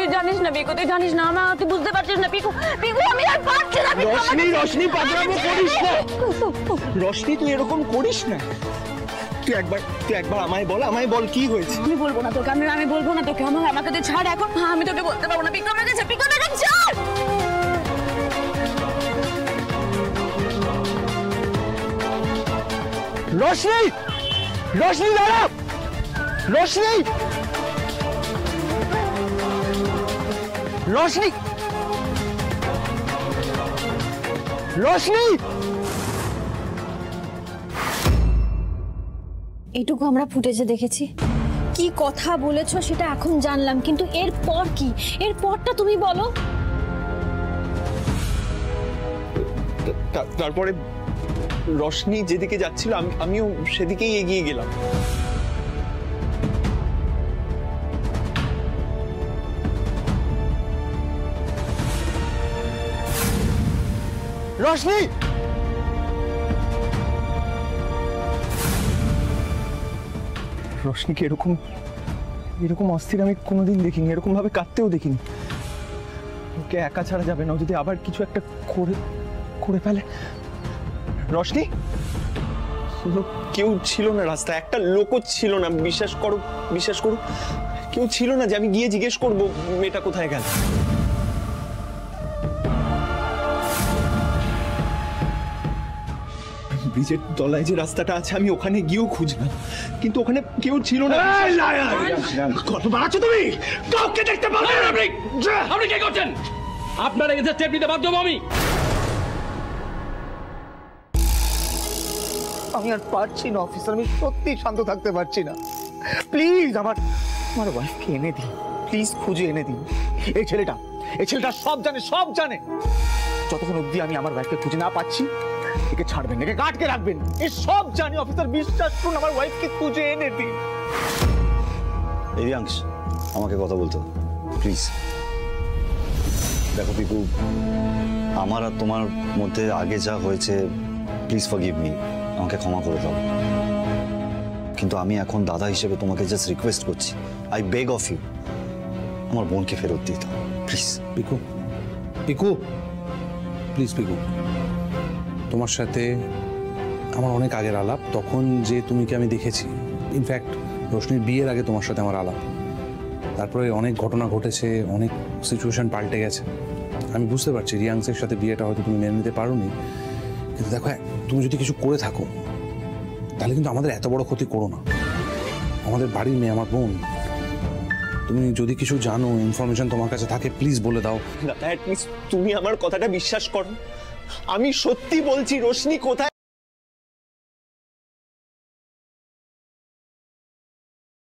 তুই জানিস না পিকু, তুই জানিস না আমার, তুই বুঝতে পারছিস না পিকু, পিকু আমি আর পারছি না। রোশনি, রোশনি পাগলামো করিস না রোশনি, তুই এরকম করিস না। তুই একবার আমায় বল কি হয়েছে। আমি বলবো না তোকে, আমি বলবো না তোকে, আমাকে তুই ছাড় এখন, আমি তোকে বলতে পারবো না পিকু, আমাকে ছাড়, পিকু আমাকে ছাড়। রোশনি, রোশনি দাঁড়া, রোশনি, রোশনি, রোশনি। এইটুকু আমরা ফুটেজে দেখেছি, কি কথা বলেছো সেটা এখন জানলাম, কিন্তু এরপর কি, এরপরটা তুমি বলো। তারপরে রোশনি যেদিকে যাচ্ছিল আমিও সেদিকেই এগিয়ে গেলাম। রোশনি, রোশনিকে এরকম অস্থির আমি কোনোদিন দেখিনি, এরকম ভাবে কাঁদতেও দেখিনি। ওকে একা ছাড়া যাবে না, যদি আবার কিছু একটা করে ফেলে। রোশনি, কেউ ছিল না রাস্তায়, একটা লোকও ছিল না, বিশ্বাস করো কেউ ছিল না যে আমি গিয়ে জিজ্ঞেস করবো মেয়েটা কোথায় গেল। ব্রিজের তলায় যে রাস্তাটা আছে আমি ওখানে গিয়েও খুঁজলাম, কিন্তু ওখানে কেউ ছিল না। কত বাড়াচ্ছ তুমি? কাউকে দেখতে পাবেন না। আপনি কি করছেন? আপনার এসে স্টেপ নিতে বাধ্য হবো আমি আর পারছি না অফিসার, আমি সত্যি শান্ত থাকতে পারছি না। প্লিজ আমার ওয়াইফকে এনে দিন, প্লিজ খুঁজে এনে দিন। এই ছেলেটা সব জানে। যতক্ষণ অবধি আমি আমার ওয়াইফকে খুঁজে না পাচ্ছি, একে ছাড়বেন, একে গার্ডকে রাখবেন, এ সব জানি অফিসার, বিশ্বাস করুন, আমার ওয়াইফকে খুঁজে এনে দিন। রিয়াংশ, আমাকে কথা বলতে প্লিজ। দেখো পিকু, আমার আর তোমার মধ্যে আগে যা হয়েছে, প্লিজ ফরগিভ মি, আমাকে ক্ষমা করে দাও। কিন্তু আমি এখন দাদা হিসেবে তোমাকে জাস্ট রিকোয়েস্ট করছি, আই বেগ অফ ইউ, আমার বোনকে ফেরত দিয়ে দাও প্লিজ। পিকু, পিকু প্লিজ, পিকু তোমার সাথে আমার অনেক আগের আলাপ, তখন যে তুমিকে আমি দেখেছি, ইনফ্যাক্ট রোশনির বিয়ের আগে তোমার সাথে আমার আলাপ। তারপরে অনেক ঘটনা ঘটেছে, অনেক সিচুয়েশন পাল্টে গেছে। আমি বুঝতে পারছি রিয়াংসের সাথে বিয়েটা হয়তো তুমি মেনে নিতে পারোনি, কিন্তু দেখো তুমি যদি কিছু করে থাকো তাহলে কিন্তু আমাদের এত বড় ক্ষতি করো না। আমাদের বাড়ির মেয়ে, আমার বোন, তুমি যদি কিছু জানো, ইনফরমেশন তোমার কাছে থাকে, প্লিজ বলে দাও। দাদা, অ্যাটলিস্ট তুমি আমার কথাটা বিশ্বাস করো। আমি সত্যি বলছি, রোশনি কোথায়